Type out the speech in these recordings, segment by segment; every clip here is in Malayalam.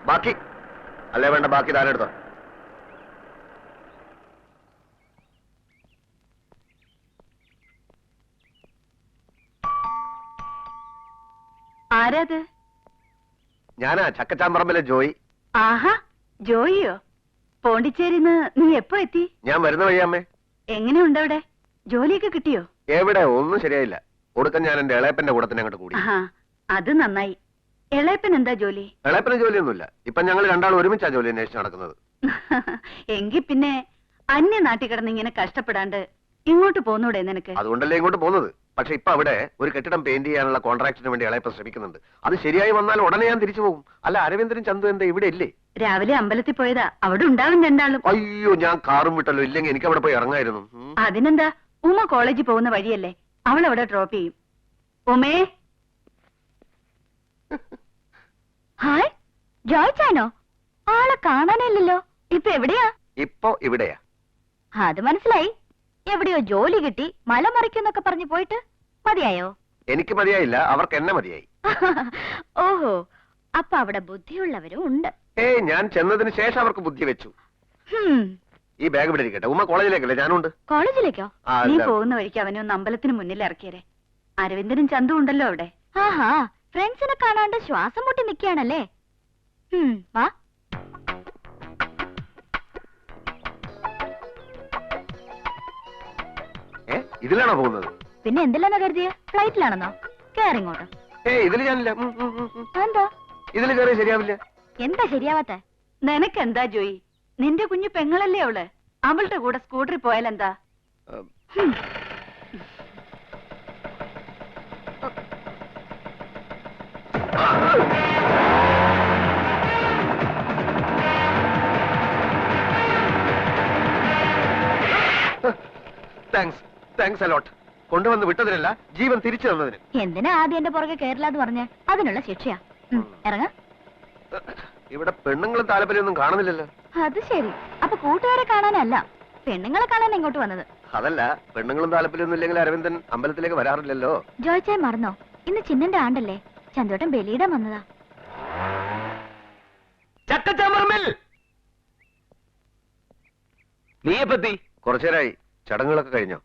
ബാക്കി അല്ലേ വേണ്ട, ബാക്കി താനെടുത്തോ. ആരാത്? ഞാനാ ചക്കച്ചാമ്പറമ്പിലെ ജോയി. ആഹാ, ജോയിയോ? പോണ്ടിച്ചേരിന്ന് നീ എപ്പോ എത്തി? ഞാൻ വരുന്ന വഴിയമ്മേ. എങ്ങനെയുണ്ട് അവിടെ? ജോലിയൊക്കെ കിട്ടിയോ? എവിടെ, ഒന്നും ശരിയായില്ല. ഒടുക്കം ഞാൻ എന്റെ ഇളയപ്പന്റെ കൂടെ തന്നെ അങ്ങോട്ട് കൂടി. അത് നന്നായി. ഇളയപ്പൻ എന്താ ജോലി? ഇളയപ്പന് ജോലിയൊന്നുമില്ല. ഇപ്പൊ ഞങ്ങൾ രണ്ടാളും ഒരുമിച്ചാ ജോലി അന്വേഷിച്ച് നടക്കുന്നത്. എങ്കിൽ പിന്നെ അന്യ നാട്ടിൽ കിടന്ന് ഇങ്ങനെ കഷ്ടപ്പെടാണ്ട് ഇങ്ങോട്ട് പോന്നൂടെ നിനക്ക്? അതുകൊണ്ടല്ലേ ഇങ്ങോട്ട് പോകുന്നത്. പക്ഷെ ഇപ്പൊ അവിടെ ഒരു കെട്ടിടം പെയിന്റ് ചെയ്യാനുള്ള കോൺട്രാക്ടിന് വേണ്ടി ഇളയപ്പൻ ശ്രമിക്കുന്നുണ്ട്. അത് ശരിയായി വന്നാൽ ഉടനെ ഞാൻ തിരിച്ചു പോകും. അല്ല, അരവിന്ദനും ചന്തു എന്താ ഇവിടെ ഇല്ലേ? രാവിലെ അമ്പലത്തിൽ പോയതാ, അവിടെ ഉണ്ടാവും രണ്ടാളും. അയ്യോ, ഞാൻ കാറും വിട്ടല്ലോ. ഇല്ലെങ്കിൽ എനിക്ക് അവിടെ പോയി ഇറങ്ങായിരുന്നു. അതിനെന്താ, ഉമ്മ കോളേജിൽ പോകുന്ന വഴിയല്ലേ, അവൾ അവിടെ ഡ്രോപ്പ് ചെയ്യും. ഉമേ. ഹായ്, ജോയ്ച്ചാനോ? ആളെ കാണാനില്ലല്ലോ. ഇപ്പൊ എവിടെയാ? ഇപ്പൊ ഇവിടെയാ. അത് മനസ്സിലായി. എവിടെയോ ജോലി കിട്ടി, മല മറിക്കുന്നൊക്കെ പറഞ്ഞു പോയിട്ട് മതിയായോ? എനിക്ക് മതിയായില്ല, അവർക്ക് എന്നെ മതിയായി. ഓഹോ, അപ്പൊ അവിടെ ബുദ്ധിയുള്ളവരും ഉണ്ട്. ഞാൻ ചെന്നതിന് ശേഷം അവർക്ക് ബുദ്ധി വെച്ചു. ഈ ബാഗ് ഇവിടെ ഇരിക്കട്ടെ. ഉമ്മ കോളേജിലേക്കല്ലേ? ഞാനുണ്ട്. കോളേജിലേക്കോ? നീ പോകുന്ന വഴിക്ക് അവനെ ഒന്ന് അമ്പലത്തിന് മുന്നിൽ ഇറക്കിയരെ. അരവിന്ദനും ചന്തു ഉണ്ടല്ലോ അവിടെ. ആഹാ, ഫ്രണ്ട്സിനെ കാണാണ്ട് ശ്വാസം മുട്ടി നിൽക്കുകയാണല്ലേ. വാ. ഇതിലാണോ പോകുന്നത്? പിന്നെ എന്തിലാണോ കരുതിയ? ഫ്ലൈറ്റിലാണെന്നോ? കേറിങ്ങോട്ടോ. ഇതിൽ ഞാനില്ല. എന്താ ഇതിൽ കയറി ശരിയാവില്ല. എന്താ ശരിയാവാത്ത? നിനക്കെന്താ ജോയി? നിന്റെ കുഞ്ഞു പെങ്ങളല്ലേ അവള്? അവളുടെ കൂടെ സ്കൂട്ടറിൽ പോയാലെന്താ? Thanks a lot. കൊണ്ടുവന്ന് വിട്ടതിനല്ല, ജീവൻ തിരിച്ചു തന്നതിന്. എന്തിനാ ആദ്യം എന്റെ പുറകെ കേരളാന്ന് പറഞ്ഞ? അതിനുള്ള ശിക്ഷയാ. ഇറങ്ങ. ഇവിടെ പെണ്ണുങ്ങളും താല്പര്യമൊന്നും കാണുന്നില്ലല്ലോ. അത് ശരി. അപ്പൊ കൂട്ടുകാരെ കാണാനല്ല, പെണ്ണുങ്ങളെ കാണാൻ ഇങ്ങോട്ട് വന്നത്? അതല്ല, പെണ്ണുങ്ങളും താല്പര്യമൊന്നും ഇല്ലെങ്കിൽ അരവിന്ദൻ അമ്പലത്തിലേക്ക് വരാറില്ലല്ലോ. ജോയ്ച്ചായി മറന്നോ? ഇന്ന് ചിന്നന്റെ ആണ്ടല്ലേ, ചന്തോട്ടം ബലിയിടാൻ വന്നതാ. നീ എപ്പത്തി? കുറച്ചേരായി. ചടങ്ങുകളൊക്കെ കഴിഞ്ഞോ?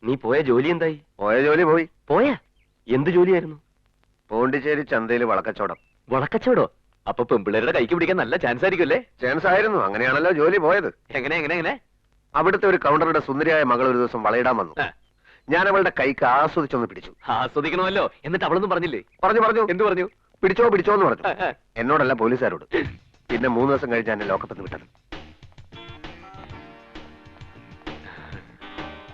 നീ പോയ ജോലി എന്തായി? പോയ ജോലി പോയി. പോയാ? എന്ത് ജോലിയായിരുന്നു? പോണ്ടിച്ചേരി ചന്തയിൽ വളക്കച്ചവടം. വളക്കച്ചവടോ? അപ്പൊ പെമ്പിള്ളേരുടെ കൈക്ക് പിടിക്കാൻ നല്ല ചാൻസ് ആയിരിക്കും അല്ലേ? ചാൻസ് ആയിരുന്നു. അങ്ങനെയാണല്ലോ ജോലി പോയത്. എങ്ങനെ? അവിടുത്തെ ഒരു കൗണ്ടറുടെ സുന്ദരിയായ മകൾ ഒരു ദിവസം വളയിടാൻ വന്നു. ഞാൻ അവളുടെ കൈക്ക് ആസ്വദിച്ചൊന്ന് പിടിച്ചു. ആസ്വദിക്കണമല്ലോ. എന്നിട്ട് അവളൊന്നും പറഞ്ഞില്ലേ? പറഞ്ഞു. എന്ത് പറഞ്ഞു? പിടിച്ചോ എന്ന് പറഞ്ഞു. എന്നോടല്ല, പോലീസുകാരോട്. പിന്നെ 3 ദിവസം കഴിഞ്ഞ് എന്നെ ലോക്കപ്പിൽ വിട്ടത്.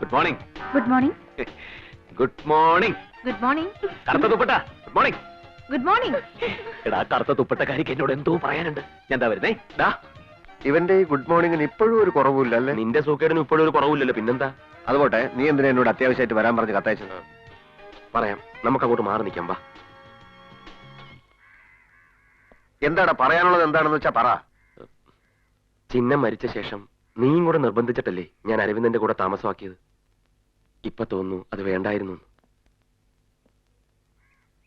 Good morning. Good morning. Good morning. Good morning. കറുത്ത തുപ്പട്ട. Good morning. Good morning. എടാ, കറുത്ത തുപ്പട്ടക്കാരിക്ക് എന്നോട് എന്തോ പറയാനുണ്ട്. ഞാൻ എന്താ വരുന്നേ? ഇവന്റെ ഈ ഗുഡ് മോർണിംഗിന് ഇപ്പോഴും ഒരു കുറവില്ല അല്ലേ? നിന്റെ സൂക്കേടിനും ഇപ്പോഴും ഒരു കുറവില്ലല്ലോ. പിന്നെന്താ? അതുപോട്ടെ, നീ എന്തിനാ എന്നോട് അത്യാവശ്യമായിട്ട് വരാൻ പറഞ്ഞ് കത്തയച്ചത്? പറയാം, നമുക്ക് അങ്ങോട്ട് മാറി നിൽക്കാം. വാ. എന്താടാ പറയാനുള്ളത്? എന്താണെന്ന് വെച്ചാ പറ. ചിഹ്നം മരിച്ച ശേഷം നീയും കൂടെ നിർബന്ധിച്ചിട്ടല്ലേ ഞാൻ അരവിന്ദന്റെ കൂടെ താമസമാക്കിയത്. ഇപ്പൊ തോന്നുന്നു അത് വേണ്ടായിരുന്നു.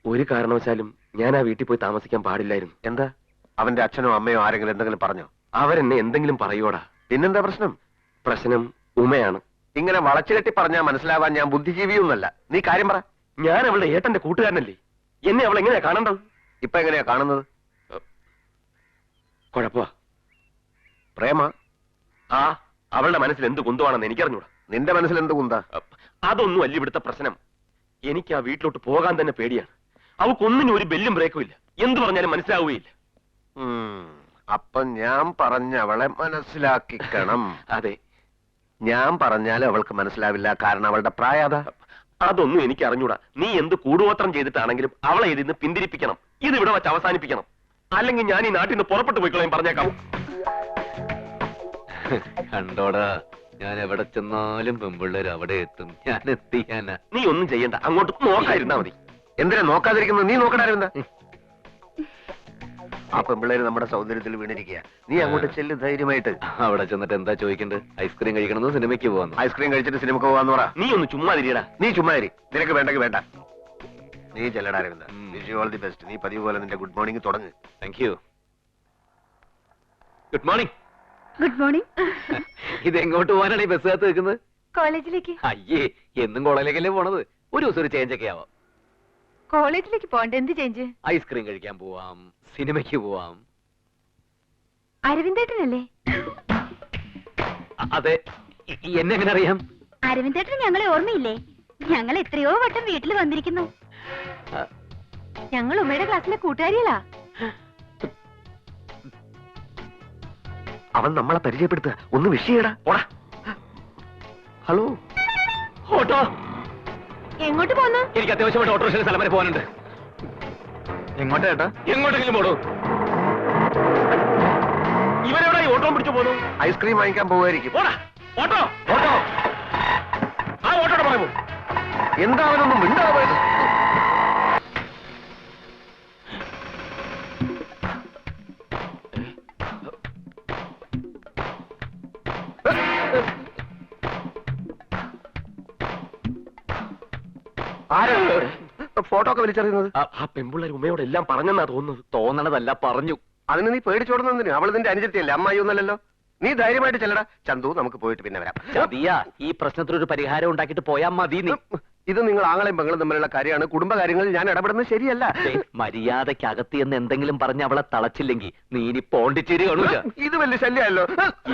ഒരു കാരണവശാലും ഞാൻ ആ വീട്ടിൽ പോയി താമസിക്കാൻ പാടില്ലായിരുന്നു. എന്താ, അവന്റെ അച്ഛനോ അമ്മയോ ആരെങ്കിലും എന്തെങ്കിലും പറഞ്ഞോ? അവരെന്നെ എന്തെങ്കിലും പറയോടാ. പിന്നെന്താ പ്രശ്നം? പ്രശ്നം ഉമയാണ്. ഇങ്ങനെ വളച്ചുകെട്ടി പറഞ്ഞാൽ മനസ്സിലാവാൻ ഞാൻ ബുദ്ധിജീവിയൊന്നല്ല. നീ കാര്യം പറ. ഞാൻ അവളുടെ ഏട്ടന്റെ കൂട്ടുകാരനല്ലേ. എന്നെ അവൾ എങ്ങനെയാ കാണേണ്ടത്? ഇപ്പൊ എങ്ങനെയാ കാണുന്നത്? കുഴപ്പമാ. പ്രേമ? അവളുടെ മനസ്സിൽ എന്ത് കുന്തമാണെന്ന് എനിക്കറിഞ്ഞൂടാ. നിന്റെ മനസ്സിൽ എന്ത് കുന്താ? അതൊന്നും അല്ല ഇവിടുത്തെ പ്രശ്നം. എനിക്ക് ആ വീട്ടിലോട്ട് പോകാൻ തന്നെ പേടിയാണ്. അവക്കൊന്നിനും ഒരു ബെല്ലും ബ്രേക്കും ഇല്ല. എന്ത് പറഞ്ഞാലും മനസ്സിലാവുകയില്ല. അപ്പൊ ഞാൻ പറഞ്ഞ അവളെ മനസ്സിലാക്കിക്കണം. അതെ, ഞാൻ പറഞ്ഞാൽ അവൾക്ക് മനസ്സിലാവില്ല. കാരണം അവളുടെ പ്രായത. അതൊന്നും എനിക്ക് അറിഞ്ഞൂടാ. നീ എന്ത് കൂടുവോത്രം ചെയ്തിട്ടാണെങ്കിലും അവളെ ഇതിന്ന് പിന്തിരിപ്പിക്കണം. ഇത് ഇവിടെ വെച്ച് അവസാനിപ്പിക്കണം. അല്ലെങ്കിൽ ഞാൻ ഈ നാട്ടിൽ നിന്ന് പുറപ്പെട്ടു പോയിക്കളയും. പറഞ്ഞേക്കാം. കണ്ടോടാ, ഞാൻ എവിടെ ചെന്നാലും പെമ്പിള്ളേർ അവിടെ എത്തും. ഞാൻ എത്തിക്കാനാ. നീ ഒന്നും ചെയ്യണ്ട, അങ്ങോട്ട് നോക്കാതിരുന്നാ മതി. എന്തിനാ നോക്കാതിരിക്കുന്നത്? നീ നോക്കണായിരുന്ന. ആ പെമ്പിള്ളേര് നമ്മുടെ സൗന്ദര്യത്തിൽ വീണിരിക്കുക. നീ അങ്ങോട്ട് ചെല്ല് ധൈര്യമായിട്ട്. അവിടെ ചെന്നിട്ട് എന്താ ചോദിക്കണ്ടത്? ഐസ്ക്രീം കഴിക്കണമെന്ന്, സിനിമയ്ക്ക് പോവാന്ന്? ഐസ്ക്രീം കഴിച്ചിട്ട് സിനിമക്ക് പോവാന്ന് പറ. നീ ഒന്ന് ചുമ്മാ തിരിയടാ. നീ ചുമ്മാ തിരി. നിനക്ക് വേണ്ടെങ്കിൽ വേണ്ട. നീ ചെല്ലടാ അരവിന്ദ. Wish you all the best. നീ പതിവ് പോലെ നിന്റെ ഗുഡ് മോർണിംഗ് തുടങ്ങ്. Thank you. Good morning. Good morning. ഇത് എങ്ങോട്ട് പോകാനാണ് ഈ ബസ്സിനകത്ത് നിൽക്കുന്നത്? കോളേജിലേക്ക്. അയ്യേ, എന്നും കോളേജിലേക്കല്ലേ പോണത്. ഒരു ദിവസം ഒരു ചേഞ്ച് ഒക്കെ ആവാം. കോളേജിലേക്ക് പോകണ്ട, എന്ത് ചേഞ്ച്? ഐസ്ക്രീം കഴിക്കാൻ പോവാം, സിനിമയ്ക്ക് പോവാം. അരവിന്ദേട്ടനല്ലേ? അതെ. എന്നെ എങ്ങനെ അറിയാം? അരവിന്ദേട്ടന് ഞങ്ങളെ ഓർമ്മയില്ലേ? ഞങ്ങൾ എത്രയോ വട്ടം വീട്ടിൽ വന്നിരിക്കുന്നു. ഞങ്ങൾ ഉമ്മയുടെ ക്ലാസ്സിലെ കൂട്ടുകാരികളാ. അവൻ നമ്മളെ പരിചയപ്പെടുത്തുക. ഒന്ന് വിഷയടാ. ഓടാ. ഹലോ. ഓട്ടോ. എങ്ങോട്ട് പോന്നു? എനിക്ക് അത്യാവശ്യമായിട്ട് ഓട്ടോറിക്ഷ സ്ഥലം വരെ പോകാനുണ്ട്. എങ്ങോട്ടാ ചേട്ടാ? എങ്ങോട്ടെങ്കിലും പോടൂ. ഇവരെവിടെ ഈ ഓട്ടോ പിടിച്ചു പോന്നു? ഐസ്ക്രീം വാങ്ങിക്കാൻ പോവായിരിക്കും. ഓടാ. ഓട്ടോ. ഓട്ടോ. ആ ഓട്ടോടെ പറയുമോ? എന്താ അവനൊന്നും മിണ്ടാതെ പോയത്? ആരാണ് ഫോട്ടോ ഒക്കെ വലിച്ചെറിയുന്നത്? ആ പെൺപിള്ളേർ ഉമ്മയോട് എല്ലാം പറഞ്ഞെന്നാ തോന്നുന്നത്. തോന്നണതല്ല, പറഞ്ഞു. അതിന് നീ പേടിച്ചോടുന്നതിന്? അവൾ നിന്റെ അനുജത്തിയല്ലേ, അമ്മായി ഒന്നല്ലല്ലോ. നീ ധൈര്യമായിട്ട് ചെല്ലടാ. ചന്തു, നമുക്ക് പോയിട്ട് പിന്നെ വരാം. ചതിയാ, ഈ പ്രശ്നത്തിനൊരു പരിഹാരം ഉണ്ടാക്കിയിട്ട് പോയാ മതി നീ. ഇത് നിങ്ങൾ ആങ്ങളെയും പെങ്ങളും തമ്മിലുള്ള കാര്യമാണ്. കുടുംബകാര്യങ്ങളിൽ ഞാൻ ഇടപെടുന്നത് ശരിയല്ല. മര്യാദക്കകത്ത് എന്ന് എന്തെങ്കിലും പറഞ്ഞ് അവളെ തളച്ചില്ലെങ്കിൽ നീ ഇനി പോണ്ടിച്ചേരി കാണൂല. ഇത് വലിയ ശല്യമല്ലോ.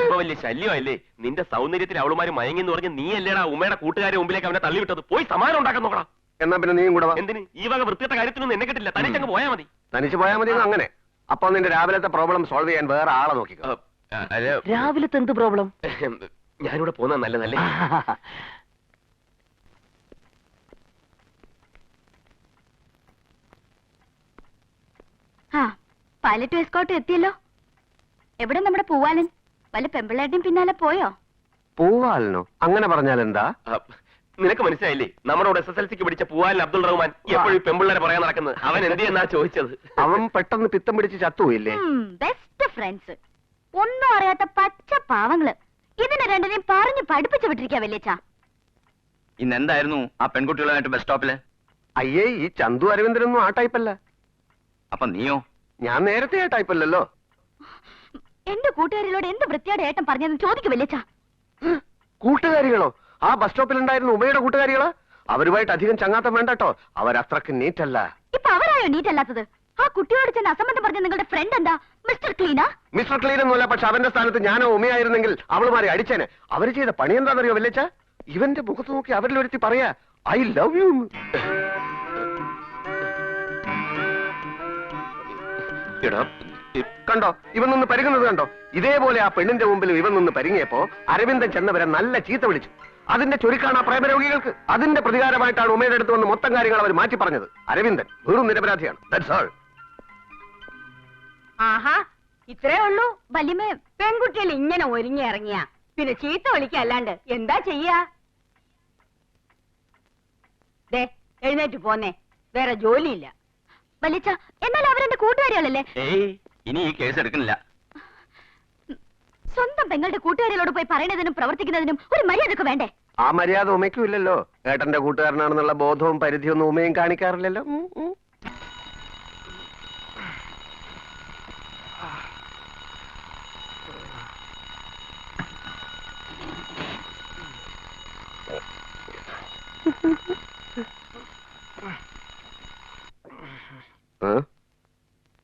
ഇപ്പൊ വലിയ ശല്യമല്ലേ? നിന്റെ സൗന്ദര്യത്തിൽ അവളുമാര് മയങ്ങിന്ന് പറഞ്ഞ് നീ അല്ലേടാ ഉമ്മയുടെ കൂട്ടുകാരെ മുമ്പിലേക്ക് അവനെ തള്ളിവിട്ടത്. പോയി സമാനം ഉണ്ടാക്കാൻ നോക്കടാ. എന്നാ പിന്നെ നീയും കൂടെ വാ. എന്തിന്? ഈ വക വൃത്തിയുടെ കാര്യത്തിനൊന്നും എന്നെ കിട്ടില്ല. തനിച്ചങ്ങ് പോയാ മതി. തനിച്ച് പോയാൽ മതി അങ്ങനെ. അപ്പൊ നിന്റെ രാവിലത്തെ പ്രോബ്ലം സോൾവ് ചെയ്യാൻ വേറെ ആളെ നോക്കിക്കോ. രാവിലത്തെ എന്ത് പ്രോബ്ലം? ഞാനിവിടെ പോകുന്ന നല്ലതല്ലേ? ആ, പൈലറ്റ് എസ്കോട്ട് എത്തിയല്ലോ. എവിടെ നമ്മുടെ പൂവാലൻ? വല്ല പെമ്പിള്ളേരുടെയും പിന്നാലെ പോയോ? പൂവാലനോ? അങ്ങനെ പറഞ്ഞാൽ എന്താ? നിനക്ക് മനസ്സിലായില്ലേ? നമ്മുടെ SSLCക്ക് പഠിച്ച പൂവാലൻ അബ്ദുൾ റഹ്മാൻ എപ്പോഴും പെമ്പിള്ളേരെ പറയാൻ നടക്കുന്നത്. അവൻ എന്ത് എന്നാ ചോദിച്ചത്? അവൻ പെട്ടെന്ന് പിത്തം പിടിച്ച് ചത്തുപോയില്ലേ? Best friends. ഒന്നും അറിയാത്ത പച്ച പാവങ്ങള്. ഇതിനെ രണ്ടിനെയും പറഞ്ഞു പഠിപ്പിച്ചു വിട്ടിരിക്കാ വല്യച്ഛാ. ഇന്നെന്തായിരുന്നു ആ പെൺകുട്ടികളുമായിട്ട് ബസ് സ്റ്റോപ്പില്? അയ്യേ, ഈ ചന്തു അരവിന്ദനൊന്നും ആ ടൈപ്പല്ല. അപ്പൊ നീയോ? ഞാൻ നേരത്തെ ആ ടൈപ്പല്ലല്ലോ. എന്റെ കൂട്ടുകാരികളോട് എന്ത് വൃത്തിയോടെ ഏട്ടൻ പറഞ്ഞെന്ന് ചോദിക്കും വല്യച്ഛാ. കൂട്ടുകാരികളോ? ആ ബസ് സ്റ്റോപ്പിലുണ്ടായിരുന്ന ഉമയുടെ കൂട്ടുകാരികളോ? അവരുമായിട്ട് അധികം ചങ്ങാത്തം വേണ്ടട്ടോ. അവരത്രക്ക് നീറ്റല്ല. ഇപ്പൊ അവരായോ നീറ്റ് അല്ലാത്തത്? ആ കുട്ടിയോട് ചെന്ന് അസംബന്ധം പറഞ്ഞ നിങ്ങളുടെ ഫ്രണ്ട് എന്താ? മിസ്റ്റർ ക്ലീനാ? മിസ്റ്റർ ക്ലീൻ ഒന്നുമല്ല. പക്ഷെ അവന്റെ സ്ഥാനത്ത് ഞാനോ ഉമയായിരുന്നെങ്കിൽ അവളുമാരെ അടിച്ചേനെ. അവര് ചെയ്ത പണി എന്താണെന്നറിയോ വല്യച്ച? ഇവന്റെ മുഖത്ത് നോക്കി അവരിലൊരുത്തി പറയാ ഐ ലവ് യു. കണ്ടോ ഇവൻ നിന്ന് പരുങ്ങുന്നത് കണ്ടോ? ഇതേപോലെ ആ പെണ്ണിന്റെ മുമ്പിൽ ഇവൻ നിന്ന് പരുങ്ങിയപ്പോ അരവിന്ദൻ ചെന്നവരെ നല്ല ചീത്ത വിളിച്ചു. അതിന്റെ ചൊരുക്കാണ് ആ പ്രേമരോഗികൾക്ക്. അതിന്റെ പ്രതികാരമായിട്ടാണ് ഉമയുടെ അടുത്ത് വന്ന് മൊത്തം കാര്യങ്ങൾ അവർ മാറ്റി പറഞ്ഞത്. അരവിന്ദൻ വെറും നിരപരാധിയാണ്. That's all. ആഹാ, ഇത്രേ ഉള്ളൂ? വല്യമ്മേ, പെൺകുട്ടികൾ ഇങ്ങനെ ഒരുങ്ങി ഇറങ്ങിയ പിന്നെ ചീത്ത വിളിക്കല്ലാണ്ട് എന്താ ചെയ്യാ? ദേ, എഴുന്നേറ്റ് പോന്നേ, വേറെ ജോലിയില്ല. വല്യച്ഛ, എന്നാൽ അവരെന്റെ കൂട്ടുകാരികളല്ലേ? ഏയ്, ഇനി ഈ കേസ് എടുക്കുന്നില്ല. സ്വന്തം പെങ്ങളുടെ കൂട്ടുകാരികളോട് പോയി പറയുന്നതിനും പ്രവർത്തിക്കുന്നതിനും ഒരു മര്യാദക്ക് വേണ്ടേ? ആ മര്യാദ ഉമയ്ക്കും ഇല്ലല്ലോ. ഏട്ടന്റെ കൂട്ടുകാരനാണെന്നുള്ള ബോധവും പരിധിയൊന്നും ഉമയും കാണിക്കാറില്ലല്ലോ.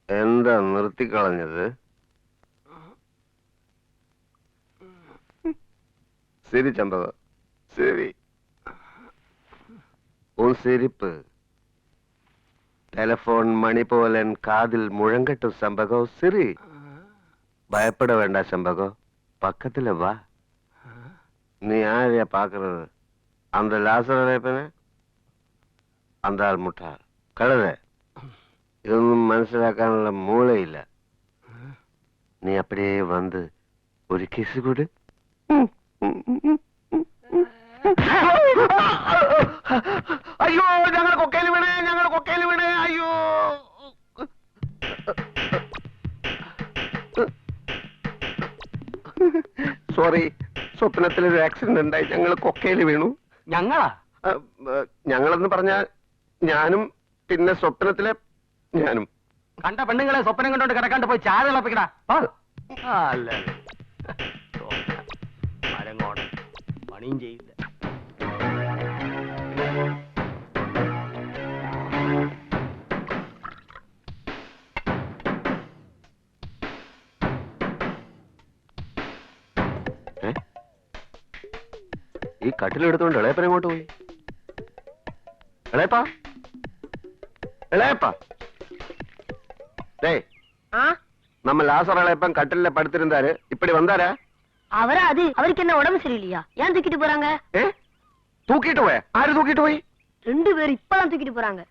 എന്താ നിർത്തിക്കളഞ്ഞത്? ശരി ചമ്പക, ശരി. സിരിപ്പ് ടെലഫോൺ മണി പോലൻ കാതിൽ മുഴങ്കട്ടു ചമ്പകോ. ശരി, ഭയപ്പെട വേണ്ട ചമ്പകോ. പക്കത്തില് വാ. നീ ആരെയാ പാക്കുന്നത്? அந்த ലാസറേപ്പനെ, அந்த ആൾ മുട്ടാൾ കഴുത. ഇതൊന്നും മനസ്സിലാക്കാനുള്ള മൂളയില്ല. നീ അപ്പടിയേ വന്ന് ഒരു കിസ് കൂട്. അയ്യോ, ഞങ്ങൾ കൊക്കയിൽ വീണേ, ഞങ്ങൾ കൊക്കയിൽ വീണേ. അയ്യോ, സോറി. സ്വപ്നത്തിലൊരു ആക്സിഡന്റ് ഉണ്ടായി, ഞങ്ങൾ കൊക്കയിൽ വീണു. ഞങ്ങളാ? ഞങ്ങളെന്ന് പറഞ്ഞാ ഞാനും പിന്നെ സ്വപ്നത്തിലെ ഞാനും. കണ്ട പെണ്ണുങ്ങളെ സ്വപ്നം കണ്ടോണ്ട് കിടക്കാണ്ട് പോയി ചായ തിളപ്പിക്കടാ. അല്ല മരങ്ങോട് പണിയും ചെയ്യില്ല. ഈ കട്ടിലെടുത്തോണ്ട് ഇളയപ്പൻ എങ്ങോട്ട് പോയി? ഇളയപ്പാ, ഇളയപ്പാ, டேய் நம்ம லாசர் இளையப்பன் கட்டில படுத்திருந்தாரு, இப்படி வந்தாரா? அவரா? அது அவருக்கு என்ன உடம்பு சரியில்லையா? ஏன் தூக்கிட்டு போறாங்க? தூக்கிட்டு போய்? ஆரு தூக்கிட்டு போய்? 2 பேர் இப்பதான் தூக்கிட்டு போறாங்க.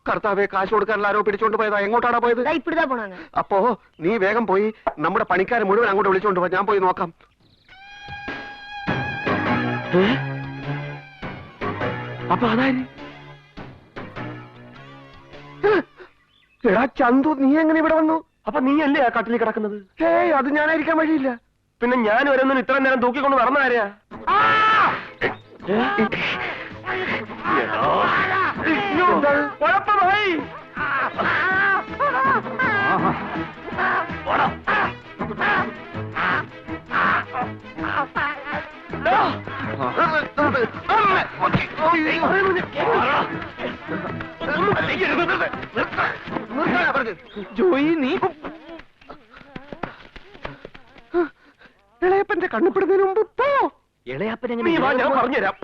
കർത്താവേ, കാശ് കൊടുക്കാൻ എല്ലാരോ പിടിച്ചോണ്ട് പോയതാ. എങ്ങോട്ടാടാ പോയത്? இப்படிதான் போனாங்க. അപ്പോ നീ വേഗം പോയി നമ്മുടെ പണിക്കാരെ മുഴുവൻ അങ്ങോട്ട് വിളിച്ചോണ്ട് പോ. ഞാൻ പോയി നോക്കാം. അപ്പൊ അതായി എടാ ചന്തു, നീ എങ്ങനെ ഇവിടെ വന്നു? അപ്പൊ നീ അല്ലേ ആ കട്ടിലിൽ കിടക്കുന്നത്? ഏയ്, അത് ഞാനായിരിക്കാൻ വഴിയില്ല. പിന്നെ ഞാൻ വരുന്ന ഇത്ര നേരം തൂക്കിക്കൊണ്ട് നടന്ന ആരെയാ? കുഴപ്പമായി. ജോയി, നീ ഇളയപ്പന്റെ കണ്ണുപിടുന്നതിന് മുമ്പ് പോ. ഇളയപ്പൻ നീ വാ, ഞാൻ എങ്ങനെ പറഞ്ഞുതരാം.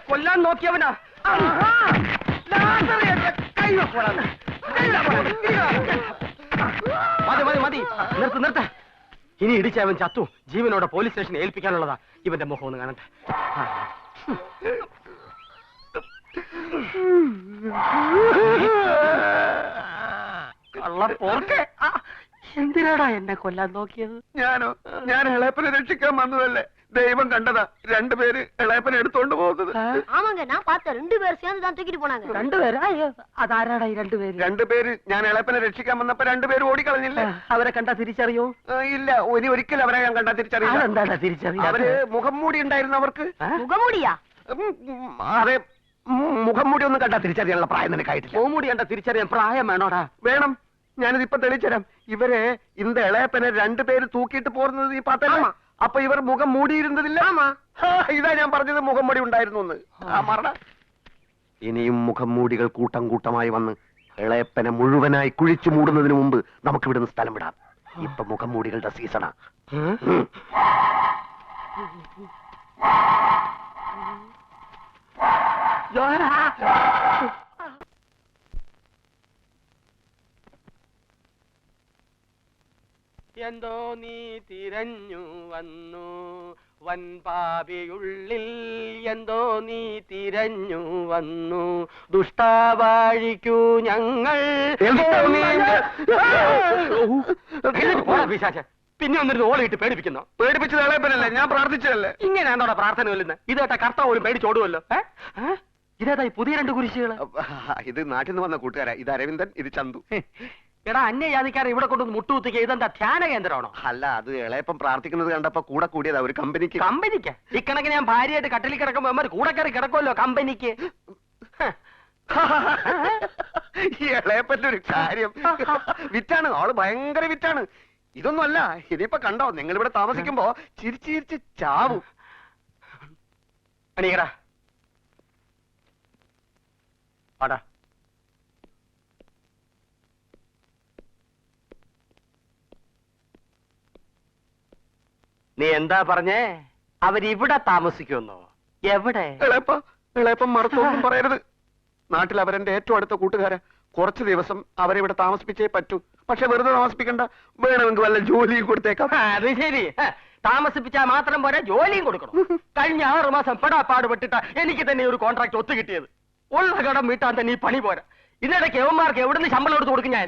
കൊല്ലാൻ നോക്കിയവനാ. മതി മതി മതി, നിർത്ത് നിർത്ത. ഇനി ഇടിച്ചവൻ ചത്തു. ജീവനോടെ പോലീസ് സ്റ്റേഷനെ ഏൽപ്പിക്കാനുള്ളതാ. ഇവന്റെ മുഖം ഒന്ന് കാണട്ടെ. കള്ളപ്പോർക്കെ, എന്തിനാടാ എന്നെ കൊല്ലാൻ നോക്കിയത്? ഞാൻ ഇളയപ്പനെ രക്ഷിക്കാൻ വന്നതല്ലേ. ദൈവം കണ്ടതാ 2 പേര് ഇളയപ്പനെ എടുത്തോണ്ട് പോകുന്നത്. ஆமாங்க, நான் பார்த்தேன். 2 பேர் சேர்ந்து தான் தூக்கிட்டு போனாங்க. 2 പേരാ? അതാരാടാ ഈ 2 പേര്? 2 പേര് ഞാൻ ഇളയപ്പനെ രക്ഷിക്കാൻ വന്നപ്പോ 2 പേര് ഓടിക്കളഞ്ഞില്ലേ? അവരെ കണ്ടാ തിരിച്ചറിയോ? ഇല്ല, ഒരിക്കലും അവരെ ഞാൻ കണ്ടാ തിരിച്ചറിയില്ല. അതെന്താടാ തിരിച്ചറിയാ? അവര് മുഖം മൂടി ഉണ്ടായിരുന്നു അവർക്ക്. முகமூடியா? അതെ, മുഖം മൂടി ഒന്നും കണ്ടാ തിരിച്ചറിയാനുള്ള പ്രായം നിനക്കായിട്ടില്ല. മൂടി കണ്ട തിരിച്ചറിയാൻ പ്രായം വേണോടാ? വേണം, ഞാനിതിപ്പോ തെളിയിച്ചുതരാം. ഇവരെ இந்த ഇളയപ്പനെ 2 പേര് തൂക്കിയിട്ട് പോരുന്നത് നീ പാത്തല്ലേ? അപ്പൊ ഇവർ മുഖം മൂടിയിരുന്നതില്ല. ഇതാ ഞാൻ പറഞ്ഞത്, മുഖം മൂടി ഉണ്ടായിരുന്നു എന്ന്. മറട. ഇനിയും മുഖം മൂടികൾ കൂട്ടം കൂട്ടമായി വന്ന് ഇളയപ്പനെ മുഴുവനായി കുഴിച്ചു മൂടുന്നതിന് മുമ്പ് നമുക്ക് ഇവിടുന്ന് സ്ഥലം വിടാം. ഇപ്പൊ മുഖം മൂടികളുടെ സീസണാ. എന്തോ നീ തിരഞ്ഞു വന്നു വൻപാപിയുള്ളിൽ, എന്തോ നീ തിരഞ്ഞു വന്നു ദുഷ്ടാവാഴിക്കൂ ഞങ്ങൾ. പിന്നെ ഒന്നിരുന്ന് ഓളിയിട്ട് പേടിപ്പിക്കുന്നു. പേടിപ്പിച്ചത് ഇളയപ്പനല്ലേ, ഞാൻ പ്രാർത്ഥിച്ചതല്ലേ. ഇങ്ങനെയാണോടാ പ്രാർത്ഥന കൊല്ലുന്നത്? ഇതേട്ടാ കർത്താവ് പോലും പേടിച്ചോടുമല്ലോ. ഇതേതാ ഈ പുതിയ 2 കുരിശികള്? ഇത് നാട്ടിൽ നിന്ന് വന്ന കൂട്ടുകാരാ. ഇത് അരവിന്ദൻ, ഇത് ചന്തു. എടാ, അന്യജാതിക്കാരെ ഇവിടെ കൊണ്ടു മുട്ടുകുത്തിക്കുക. ഇതെന്താ ധ്യാന കേന്ദ്രമാണോ? അല്ല, അത് ഇളയപ്പം പ്രാർത്ഥിക്കുന്നത് കണ്ടപ്പോ കൂടെ കൂടിയതാ ഒരു കമ്പനിക്ക്. കമ്പനിക്ക്? ഇക്കണക്കിന് ഞാൻ ഭാര്യയായിട്ട് കട്ടിലിൽ കിടക്കുമ്പോ അമ്മ കൂടെ കയറി കിടക്കുമല്ലോ കമ്പനിക്ക്. ഈ ഇളയപ്പന്റെ ഒരു കാര്യം വിറ്റാണ്. ആള് ഭയങ്കര വിറ്റാണ്. ഇതൊന്നും അല്ല, ഇനിയിപ്പൊ കണ്ടോ, നിങ്ങൾ ഇവിടെ താമസിക്കുമ്പോ ചിരിച്ച് ചിരിച്ച് ചാവും. അണീകടാ പാടാ. നീ എന്താ പറഞ്ഞേ? അവരിവിടെ താമസിക്കുമെന്നോ? എവിടെ? ഇളയപ്പം മറുത്തൊന്നും പറയരുത്. നാട്ടിൽ അവരെന്റെ ഏറ്റവും അടുത്ത കൂട്ടുകാരാ. കുറച്ച് ദിവസം അവരെ ഇവിടെ താമസിപ്പിച്ചേ പറ്റൂ. പക്ഷെ വെറുതെ താമസിപ്പിക്കണ്ട, വേണമെങ്കിൽ വല്ല ജോലിയും കൊടുത്തേക്കാം. അത് ശരി, താമസിപ്പിച്ചാൽ മാത്രം പോരാ, ജോലിയും കൊടുക്കണം. കഴിഞ്ഞ 6 മാസം പെടാ പാടുപെട്ടിട്ട എനിക്ക് തന്നെ ഒരു കോൺട്രാക്ട് ഒത്തു കിട്ടിയത്. ഉള്ള കടം വീട്ടാൻ തന്നെ ഈ പണി പോരാ. ഇതിനിടയ്ക്ക് യവന്മാർക്ക് എവിടുന്ന് ശമ്പളം എടുത്ത് കൊടുക്കും ഞാൻ?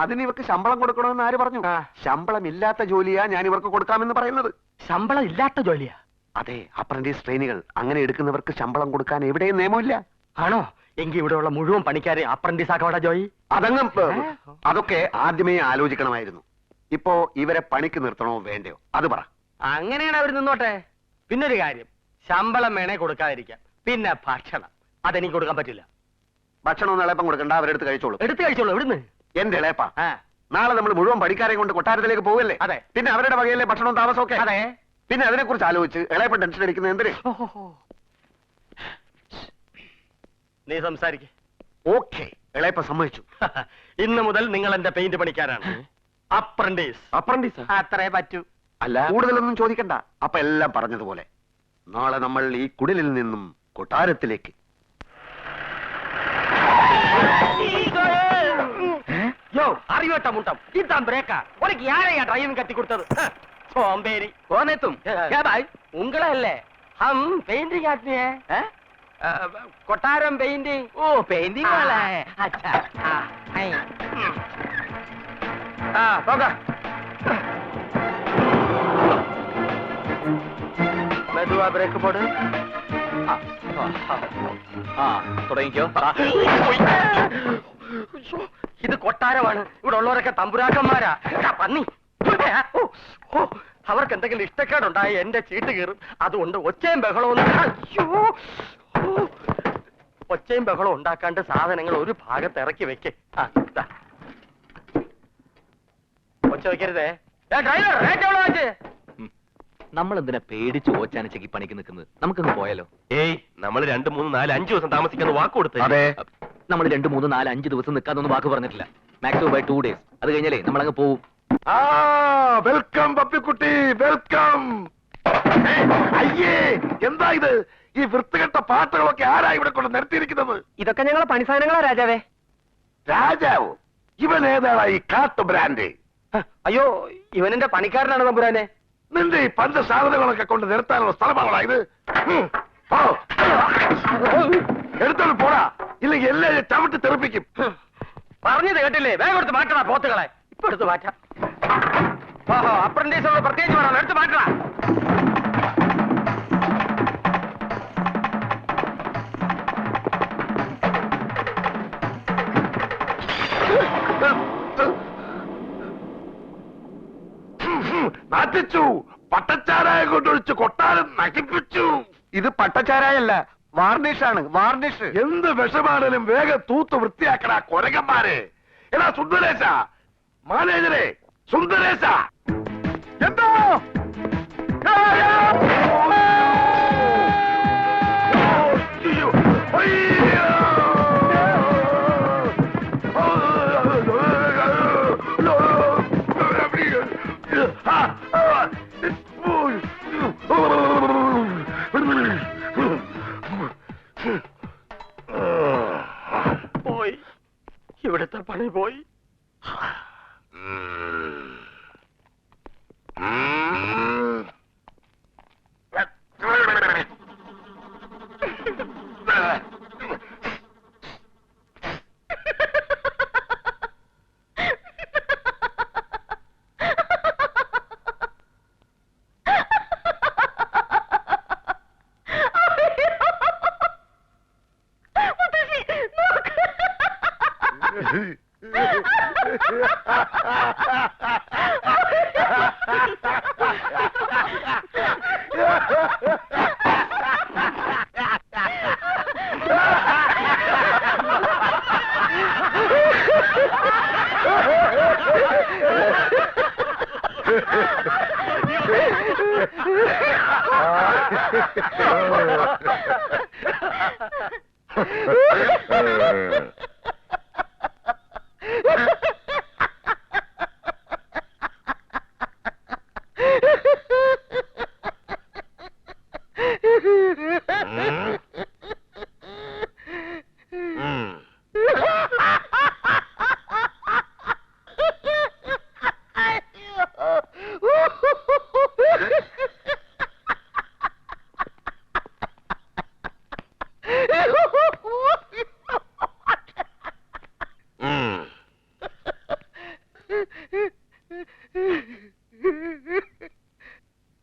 അതിന് ഇവർക്ക് ശമ്പളം കൊടുക്കണമെന്ന് ആര് പറഞ്ഞു? ശമ്പളം ഇല്ലാത്ത ജോലിയാ ഞാൻ ഇവർക്ക് കൊടുക്കാമെന്ന് പറയുന്നത്. ശമ്പളം ഇല്ലാത്ത ജോലിയാ? അതെ, അപ്രന്റീസ് ട്രെയിനികൾ അങ്ങനെ എടുക്കുന്നവർക്ക് ശമ്പളം കൊടുക്കാൻ എവിടെയും നിയമമില്ല. ആണോ? എങ്കിൽ ഇവിടെയുള്ള മുഴുവൻ പണിക്കാരെ അപ്രന്റീസ് ആക്കവാടാ ജോയി. അതൊക്കെ ആദ്യമേ ആലോചിക്കണമായിരുന്നു. ഇപ്പോ ഇവരെ പണിക്ക് നിർത്തണോ വേണ്ടയോ അത് പറ. അങ്ങനെയാണ് അവർ നിന്നോട്ടെ. പിന്നൊരു കാര്യം, ശമ്പളം വേണേ കൊടുക്കാതിരിക്കാം, പിന്നെ ഭക്ഷണം അതെനിക്ക് കൊടുക്കാൻ പറ്റില്ല. ഭക്ഷണം ഇളപ്പം കൊടുക്കണ്ട, അവരെടുത്ത് കഴിച്ചോളൂ. എടുത്ത് കഴിച്ചോളൂ. എവിടുന്ന്? എന്റെ ഇളയപ്പാ, ആ, നാളെ നമ്മൾ മുഴുവൻ പണിക്കാരെ കൊണ്ട് കൊട്ടാരത്തിലേക്ക് പോവല്ലേ? അതെ. പിന്നെ അവരുടെ വകയിലെ ഭക്ഷണവും താമസമൊക്കെ. അതെ. പിന്നെ അതിനെ കുറിച്ച് ആലോചിച്ച് ഇളയപ്പൻ ടെൻഷൻ അടിക്കുന്നത് എന്തിന്? നീ സംസാരിക്ക. ഓക്കെ, ഇളയപ്പ സമ്മതിച്ചു. ഇന്ന് മുതൽ നിങ്ങൾ എന്റെ പെയിന്റ് പണിക്കാരാണ്. അപ്രന്റീസ്. അപ്രന്റീസ് അത്രേ പറ്റൂ. അല്ല, കൂടുതലൊന്നും ചോദിക്കണ്ട. അപ്പൊ എല്ലാം പറഞ്ഞതുപോലെ നാളെ നമ്മൾ ഈ കുടിലിൽ നിന്നും കൊട്ടാരത്തിലേക്ക്. യോ, അറിയോട്ട മുട്ടം ഇതാം ബ്രേക്കാ. ഉനക്ക് யாரையா டிரைவிங் கத்தி கொடுத்தது? சோம்பேறி. कौन है तुम? क्या भाई? उंगला है। हम पेंटिंग आदमी है। कोटारम पेंटिंग। ओ, पेंटिंग वाला है। अच्छा। हाँ, होगा। മെതുവാ ബ്രേക്ക് പോട്. തുടങ്ങിക്കോ. ഇത് കൊട്ടാരമാണ്. ഇവിടെ ഉള്ളവരൊക്കെ തമ്പുരാക്കന്മാരാ. പന്നി. അവർക്ക് എന്തെങ്കിലും ഇഷ്ടക്കേടുണ്ടായി എന്റെ ചീട്ട് കീറും. അതുകൊണ്ട് ഒച്ചയും ബഹളവും ഒച്ചയും ബഹളവും ഉണ്ടാക്കാണ്ട് സാധനങ്ങൾ ഒരു ഭാഗത്ത് ഇറക്കി വെക്ക്. ഒച്ച വെക്കരുതേ. ഡ്രൈവർ, റേറ്റ് എവിടെ വെച്ച്? നമ്മൾ എന്തിനാ പേടിച്ച് ഓച്ചാനിച്ചക്ക് പണിക്ക് നിൽക്കുന്നത്? നമുക്കൊന്ന് പോയാലോ? ഏയ്, നമ്മൾ 2, 3, 4, 5 ദിവസം താമസിക്കാന്ന് വാക്ക് കൊടുത്തേ. അതെ, നമ്മൾ 2, 3, 4, 5 ദിവസം നിൽക്കാന്നൊന്നും വാക്ക് പറഞ്ഞിട്ടില്ല. Maximum by 2 days. അത് കഴിഞ്ഞാലേ നമ്മൾ അങ്ങ് പോവും. വെൽക്കം പപ്പിക്കുട്ടി, വെൽക്കം. അയ്യേ, എന്താ ഇത്? ഈ വൃത്തികെട്ട പാട്ടുകളൊക്കെ ആരാ ഇവിടെ കൊണ്ട് നിർത്തിയിരിക്കുന്നത്? ഇതൊക്കെ ഞങ്ങളെ പണിസാധനങ്ങളാ രാജാവേ. രാജാവോ? ഇവൻ ഏതാടാ ഈ കാട്ടു ബ്രാൻഡ്? അയ്യോ, ഇവനെന്റെ പണിക്കാരനാണ് തമ്പുരാനെ. നിന്റെ ഈ പഞ്ചസാധനങ്ങളൊക്കെ കൊണ്ട് നിർത്താനുള്ള സ്ഥലമാണോ ഇത്? എടുത്തോണ്ട് പോടാ, ഇല്ലെങ്കിൽ എല്ലാവരും ചവിട്ടി തെറിപ്പിക്കും. പറഞ്ഞത് കേട്ടില്ലേ? വേഗം എടുത്ത് മാറ്റണ പോത്തുകളെ. ഇപ്പൊ എടുത്ത് മാറ്റാം. ഓഹോ, അപ്രന്റീസോട് പ്രത്യേകിച്ച് വേണം. എടുത്ത് മാറ്റണ. നാട്ടിച്ചു, പട്ടച്ചാരായ കൊണ്ടൊഴിച്ച് കൊട്ടാരം നശിപ്പിച്ചു. ഇത് പട്ടച്ചാരായല്ല, വാർണിഷാണ്, വാർണിഷ്. എന്ത് വിഷമാണേലും വേഗം തൂത്ത് വൃത്തിയാക്കണ കൊരകന്മാരെ. എടാ സുന്ദരേശ, മാനേജരെ സുന്ദരേശ, എന്തോ പോയി, ഇവിടുത്തെ പണി പോയി.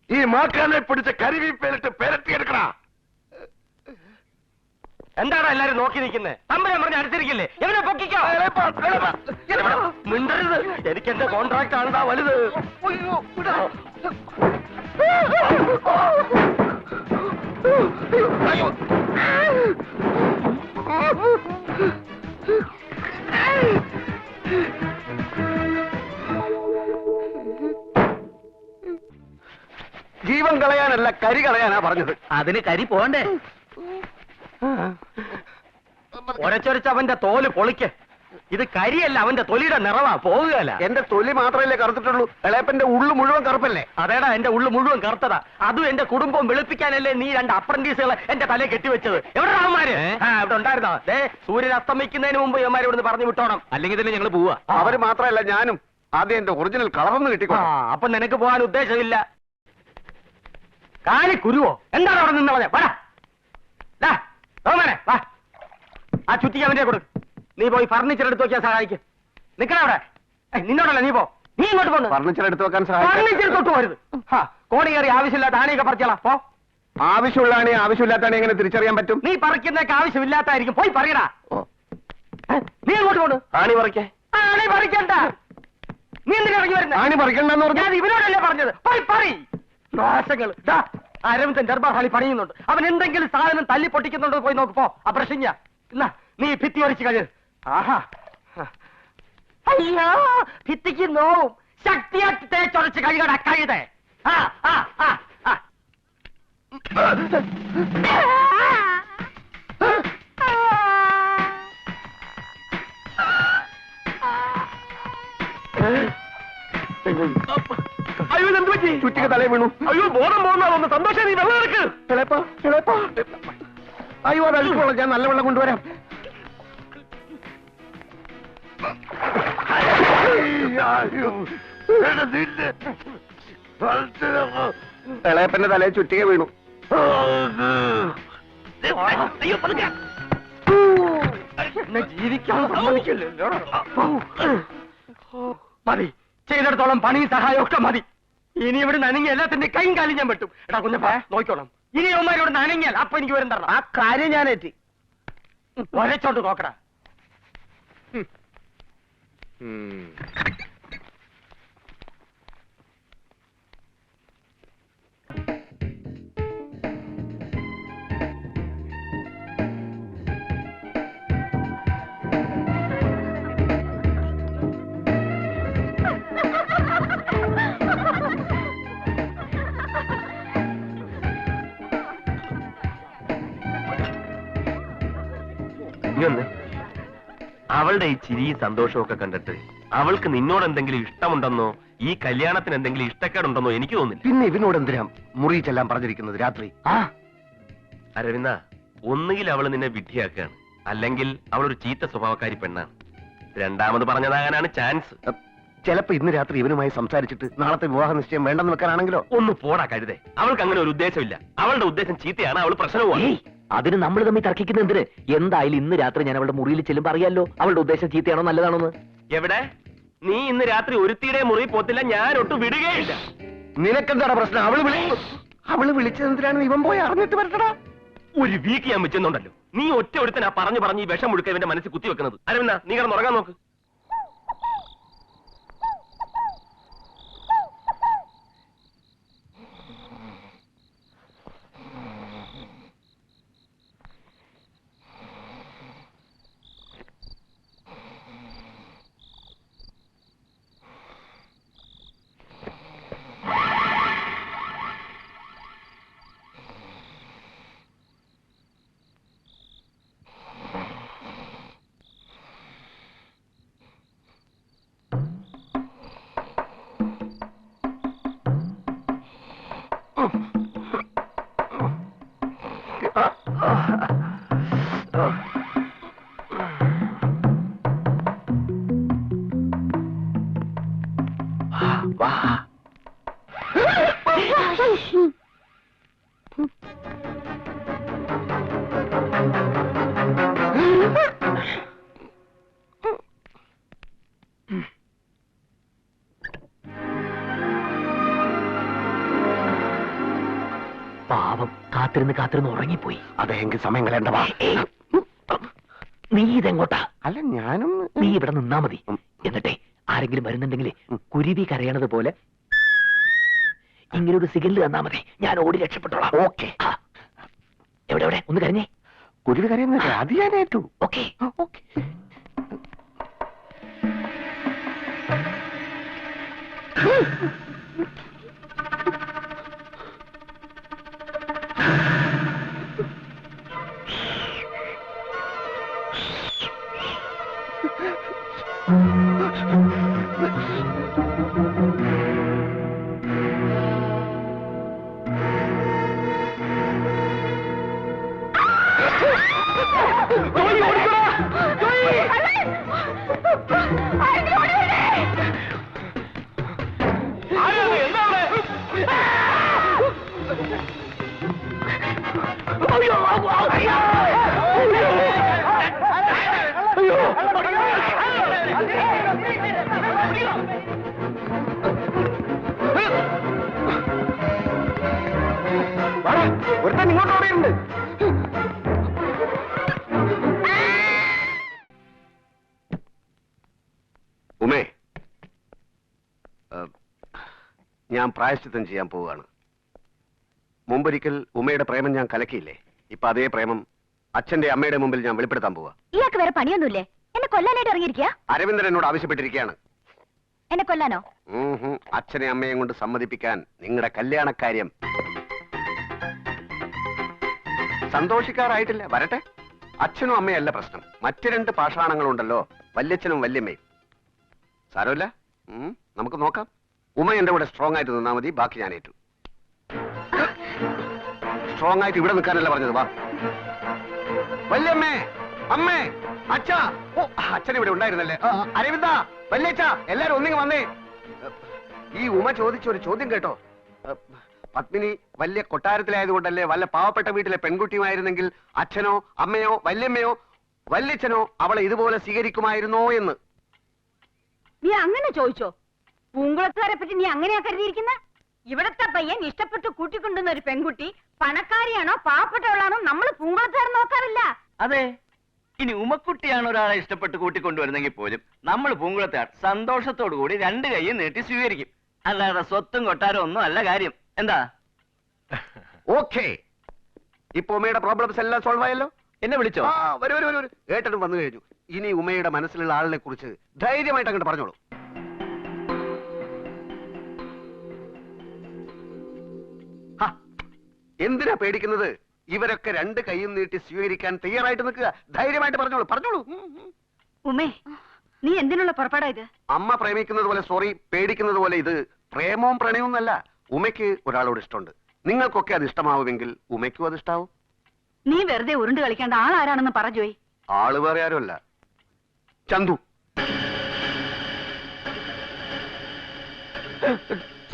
ഈ മാക്കാനെ പിടിച്ച കരിവീപ്പേലിട്ട് പെരട്ടിയെടുക്കണ. എന്താണ് എല്ലാരും നോക്കി നിൽക്കുന്നത്? തമ്പരം പറഞ്ഞ് അടുത്തിരിക്കില്ലേ? എവനെ പൊക്കിക്കോ. മിണ്ടരുത്. എനിക്ക് എന്റെ കോൺട്രാക്ട് ആണെന്നാ വലുത്. ജീവൻ കളയാനല്ല, കരി കളയാനാ പറഞ്ഞത്. അതിന് കരി പോണ്ടേ? ഒരച്ചൊരച്ച് അവന്റെ തോല് പൊളിക്ക്. ഇത് കരിയല്ല, അവന്റെ തൊലിയുടെ നിറവാ. പോകുകയല്ല. എന്റെ തൊലി മാത്രമല്ലേ കറുത്തിട്ടുള്ളൂ, ഇളയപ്പന്റെ ഉള്ളു മുഴുവൻ കറുപ്പല്ലേ? അതേടാ, എന്റെ ഉള്ളു മുഴുവൻ കറുത്തതാ. അതും എന്റെ കുടുംബം വെളുപ്പിക്കാനല്ലേ നീ 2 അപ്രന്റീസുകളെ എന്റെ തലയിൽ കെട്ടിവെച്ചത്. എവിടെ അവന്മാര്? ഇവിടെ ഉണ്ടായിരുന്നോ? സൂര്യൻ അസ്തമിക്കുന്നതിന് മുമ്പ് ഇവന്മാരെ ഇവിടുന്ന് പറഞ്ഞു വിട്ടോണം. അല്ലെങ്കിൽ തന്നെ ഞങ്ങൾ പോവാ. അവര് മാത്രമല്ല ഞാനും. ആദ്യം എന്റെ ഒറിജിനൽ കളറൊന്ന് കിട്ടിക്കോ. അപ്പൊ നിനക്ക് പോകാൻ ഉദ്ദേശമില്ല. കാലി കുരുവോ? എന്താണ് അവിടെ നിന്ന് പറഞ്ഞ? വാ, ആ ചുറ്റി അവന്റെ കൊടു. നീ പോയി ഫർണിച്ചർ എടുത്ത് നോക്കിയാൽ സഹായിക്കും. നിക്കണ അവിടെ. നിന്നോടല്ല, നീ പോ. നീ ഇങ്ങോട്ട് പോന്നു. ഫർണിച്ചർ എടുത്തു വെക്കാൻ ഫർണിച്ചർ തൊട്ട് പോരുത്. കോണി കയറി ആവശ്യമില്ലാത്ത ആണിയൊക്കെ പറിച്ചോളാ. പോ. ആവശ്യമുള്ളതാണ്, ആവശ്യമില്ലാത്താണ് എങ്ങനെ തിരിച്ചറിയാൻ പറ്റും? നീ പറിക്കുന്നൊക്കെ ആവശ്യമില്ലാത്തായിരിക്കും. പോയി പറയടാ. നീ ഇങ്ങോട്ട് പോണു. ആണി പറിക്കേ. ആണി പറിക്കണ്ട. നീ എന്തിനാ ഇറങ്ങി വരുന്നത്? ആണി പറിക്കണ്ടെന്ന് ഞാൻ പറഞ്ഞാൽ ഇവനോടല്ലേ പറഞ്ഞത്? പോയി പറ. നാശങ്ങൾ. അരവിന്ദൻ ദർബാർ ഹാളി പണിയുന്നുണ്ട്. അവൻ എന്തെങ്കിലും സാധനം തല്ലി പൊട്ടിക്കുന്നുണ്ടോ പോയി നോക്ക്. പോ. ആ ബ്രഷിഞ്ഞ എന്നാ നീ ഭിത്തി വരച്ച് കഴി. ആഹാ, അയ്യോ, ഭിത്തിക്ക് നോവും. ശക്തിയാക്കി തേച്ചൊരച്ച് കഴുകട കഴുതേ. അയ്യോ, എന്ത് പറ്റി? ചുറ്റിക്ക് തലയിൽ വീണു. അയ്യോ, ബോധം പോകുന്ന സന്തോഷം. നീ വെള്ളം എടുക്ക്. ഇളയപ്പ അയ്യോ, അത് അഴിച്ചോളാം. ഞാൻ നല്ല വെള്ളം കൊണ്ടുവരാം. ഇളയപ്പന്റെ തലയിൽ ചുറ്റിക വീണു. എന്നെ ജീവിക്കാൻ സമ്മതിക്കില്ലല്ലോ. മതി, ചെയ്തിടത്തോളം പണിയും സഹായം ഒക്കെ മതി. ഇനി ഇവിടെ നനങ്ങി എല്ലാത്തിന്റെ കൈയും കാലും ഞാൻ വെട്ടും. എടാ കുഞ്ഞപ്പ, നോക്കിക്കോണം. ഇനി അവന്മാരോട് നനങ്ങിയാൽ അപ്പൊ എനിക്ക് വരും തരണം. ആ കാര്യം ഞാൻ ഏറ്റി. ഒരച്ചോണ്ട് നോക്കടാ. ഇങ്ങൊന്ന്. അവളുടെ ഈ ചിരിയും സന്തോഷവും ഒക്കെ കണ്ടിട്ട് അവൾക്ക് നിന്നോട് എന്തെങ്കിലും ഇഷ്ടമുണ്ടെന്നോ ഈ കല്യാണത്തിന് എന്തെങ്കിലും ഇഷ്ടക്കേടുണ്ടെന്നോ എനിക്ക് തോന്നില്ല. പിന്നെ ഇവനോട് എന്തിനാ മുറി ചെല്ലാൻ പറഞ്ഞിരിക്കുന്നത് രാത്രി? അരവിന്ദ, ഒന്നുകിൽ അവൾ നിന്നെ വിഡ്ഢിയാക്കുകയാണ്, അല്ലെങ്കിൽ അവൾ ഒരു ചീത്ത സ്വഭാവക്കാരി പെണ്ണാണ്. രണ്ടാമത് പറഞ്ഞതാകാനാണ് ചാൻസ്. ചിലപ്പോ ഇന്ന് രാത്രി ഇവനുമായി സംസാരിച്ചിട്ട് നാളത്തെ വിവാഹ നിശ്ചയം വേണ്ടെന്ന് വെക്കാനാണെങ്കിലോ? ഒന്ന് പോടാ കരുതേ. അവൾക്ക് അങ്ങനെ ഒരു ഉദ്ദേശമില്ല. അവളുടെ ഉദ്ദേശം ചീത്തയാണ്, അവൾ പ്രശ്നവുമാണ്. അതിന് നമ്മൾ തമ്മിൽ തർക്കിക്കുന്ന എന്തിന്? എന്തായാലും ഇന്ന് രാത്രി ഞാൻ അവളുടെ മുറിയിൽ ചെല്ലുമ്പോൾ അറിയാലോ അവളുടെ ഉദ്ദേശം ചീത്തയാണോ നല്ലതാണോന്ന്. എവിടെ? നീ ഇന്ന് രാത്രി ഒരുത്തിയുടെ മുറി പോത്തില്ല, ഞാൻ ഒട്ടും വിടുകയില്ല. നിനക്കെന്താണ് പ്രശ്നം? അവള് വിളിച്ചതെന്തിനാണ് ഇവൻ പോയി അറിഞ്ഞിട്ട് വരട്ടടാ. ഒരു വീക്ക് ഞാൻ വെച്ചെന്നുണ്ടല്ലോ. നീ ഒറ്റ ഒരുത്തനാ പറഞ്ഞു പറഞ്ഞ് ഈ വിഷം മുഴുക്ക ഇവന്റെ മനസ്സിൽ കുത്തിവെക്കുന്നത്. അരവിന്ദ, നീ കിടന്നുറങ്ങാൻ നോക്ക്. പാവം കാത്തിരുന്ന് ഉറങ്ങിപ്പോയി. അതെങ്കിൽ സമയം കളയണ്ട. ഏയ്, നീ ഇതെങ്ങോട്ടാ? അല്ല ഞാനും നീ ഇവിടെ നിന്നാ മതി. എന്നിട്ടേ ആരെങ്കിലും വരുന്നുണ്ടെങ്കിലേ കുരുവി കരയണത് പോലെ ഇങ്ങനെ ഒരു സിഗ്നൽ തന്നാ മതി. ഞാൻ ഓടി രക്ഷപ്പെട്ടോളാം. ഓക്കെ. എവിടെ ഒന്ന് കരഞ്ഞേ. കുരുവി കരയുന്നില്ല, അത് ഞാൻ ഏറ്റു. ഓക്കെ. ഓക്കെ. ഒരുത്തൻ ഇങ്ങോട്ട് ഓടിയുണ്ട്. ഉമേ, ഞാൻ പ്രായശ്ചിത്തം ചെയ്യാൻ പോവുകയാണ്. മുമ്പൊരിക്കൽ ഉമയുടെ പ്രേമം ഞാൻ കലക്കിയില്ലേ, ഇപ്പൊ അതേ പ്രേമം അച്ഛന്റെ അമ്മയുടെ മുമ്പിൽ ഞാൻ വെളിപ്പെടുത്താൻ പോവാ. ഇയാൾക്ക് വേറെ പണിയൊന്നുമില്ലേ? എന്നെ കൊല്ലാനായിട്ട് ഇറങ്ങിയിരിക്കുക? അരവിന്ദൻ എന്നോട് ആവശ്യപ്പെട്ടിരിക്കുകയാണ്. എന്നെ കൊല്ലാനോ? അച്ഛനെ അമ്മയും കൊണ്ട് സമ്മതിപ്പിക്കാൻ നിങ്ങളുടെ കല്യാണക്കാര്യം. സന്തോഷിക്കാറായിട്ടില്ല, വരട്ടെ. അച്ഛനും അമ്മയല്ല പ്രശ്നം, മറ്റു രണ്ട് പാഷാണങ്ങളുണ്ടല്ലോ, വല്യച്ഛനും വല്യമ്മയും. സാരമില്ല, നമുക്ക് നോക്കാം. ഉമ എന്റെ കൂടെ സ്ട്രോങ് ആയിട്ട് നിന്നാ മതി, ബാക്കി ഞാൻ ഏറ്റു. സ്ട്രോങ് ആയിട്ട് ഇവിടെ നിൽക്കാനല്ല പറഞ്ഞത്. വാ വല്യമ്മേ, അമ്മേ, അച്ഛാ. ഓ, അച്ഛൻ ഇവിടെ ഉണ്ടായിരുന്നല്ലേ. അരവിന്ദ, വല്യച്ഛ, എല്ലാരും ഒന്നിങ്ങ് വന്നേ. ഈ ഉമ ചോദിച്ച ഒരു ചോദ്യം കേട്ടോ. പത്മിനി വലിയ കൊട്ടാരത്തിലായതുകൊണ്ടല്ലേ വല്ല പാവപ്പെട്ട വീട്ടിലെ പെൺകുട്ടിയുമായിരുന്നെങ്കിൽ അച്ഛനോ അമ്മയോ വല്യമ്മയോ വല്യച്ഛനോ അവളെ ഇതുപോലെ സ്വീകരിക്കുമായിരുന്നോ എന്ന്. നീ അങ്ങനെ ചോദിച്ചോ? പൂങ്കുളത്തുകാരെ പറ്റി നീ അങ്ങനെയാ കരുതിയിരിക്കുന്ന? ഇവിടത്തെ പയ്യൻ ഇഷ്ടപ്പെട്ട് കൂട്ടിക്കൊണ്ടുവന്ന ഒരു പെൺകുട്ടി പണക്കാരിയാണോ പാവപ്പെട്ടവളാണോ നമ്മൾ പൂങ്കുളത്തുകാർ നോക്കാറില്ല. അതെ, ഇനി ഉമ്മക്കുട്ടിയാണ് ഒരാളെ ഇഷ്ടപ്പെട്ട് കൂട്ടിക്കൊണ്ടുവരുന്നെങ്കിൽ പോലും നമ്മൾ പൂങ്കുളത്താർ സന്തോഷത്തോടു കൂടി രണ്ട് കൈയും നീട്ടി സ്വീകരിക്കും. അല്ലാതെ സ്വത്തും കൊട്ടാരം ഒന്നും അല്ല കാര്യം. എന്താ? ഓക്കെ, ഇപ്പൊ ഉമയുടെ പ്രോബ്ലംസ് എല്ലാം സോൾവ് ആയല്ലോ. എന്നെ വിളിച്ചോ? വരൂ. ഏട്ടനും വന്നു കഴിഞ്ഞു. ഇനി ഉമയുടെ മനസ്സിലുള്ള ആളിനെ കുറിച്ച് ധൈര്യമായിട്ട് അങ്ങോട്ട് പറഞ്ഞോളൂ. എന്തിനാ പേടിക്കുന്നത്? ഇവരൊക്കെ രണ്ട് കൈയും നീട്ടി സ്വീകരിക്കാൻ തയ്യാറായിട്ട് നിൽക്കുക. ധൈര്യമായിട്ട് പറഞ്ഞോളൂ. ഉമേ, നീ എന്തിനുള്ള പുറപ്പാടാ ഇത്? അമ്മ പ്രേമിക്കുന്നത് പോലെ, സോറി, പേടിക്കുന്നത് പോലെ ഇത് പ്രേമവും പ്രണയവും അല്ല. ഉമയ്ക്ക് ഒരാളോട് ഇഷ്ടമുണ്ട്. നിങ്ങൾക്കൊക്കെ അത് ഇഷ്ടമാവുമെങ്കിൽ ഉമയ്ക്കും അത് ഇഷ്ടാവും. നീ വെറുതെ ഉരുണ്ട് കളിക്കേണ്ട ആളാരാണെന്ന് പറ ജോയ്. ആള് വേറെ ആരുമല്ല, ചന്തു.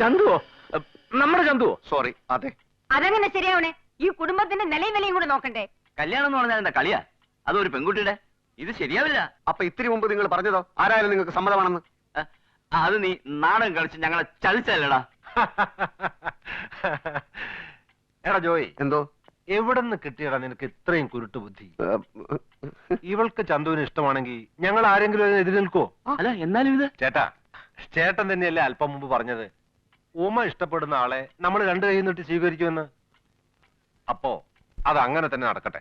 ചന്തുവോ? നമ്മുടെ ചന്തുവോ? സോറി, അതെ. അതെങ്ങനെ ശരിയാവണേ? ഈ കുടുംബത്തിന്റെ നിലയും വിലയും കൂടെ നോക്കണ്ടേ? കല്യാണം എന്ന് പറഞ്ഞാൽ എന്താ കളിയാ? അതൊരു പെൺകുട്ടിയുടെ. ഇത് ശരിയാവില്ല. അപ്പൊ ഇത്തിരി മുമ്പ് നിങ്ങൾ പറഞ്ഞതോ ആരായാലും നിങ്ങൾക്ക് സമ്മതമാണെന്ന്? അത് നീ നാടകം കളിച്ച് ഞങ്ങളെ ചതിച്ചല്ലടാ. എടാ ജോയ്, എന്തോ? എവിടെ നിന്ന് കിട്ടിയടാ നിനക്ക് ഇത്രയും കുരുട്ട് ബുദ്ധി? ഇവൾക്ക് ചന്തുവിന് ഇഷ്ടമാണെങ്കിൽ ഞങ്ങൾ ആരെങ്കിലും അതിന് എതിര് നിൽക്കോ? അല്ല, എന്നാലും ഇത് ചേട്ടൻ തന്നെയല്ലേ അല്പം മുമ്പ് പറഞ്ഞത് ഉമ ഇഷ്ടപ്പെടുന്ന ആളെ നമ്മൾ രണ്ട് കൈ നീട്ടി സ്വീകരിക്കുമെന്ന്. അപ്പോ അത് അങ്ങനെ തന്നെ നടക്കട്ടെ.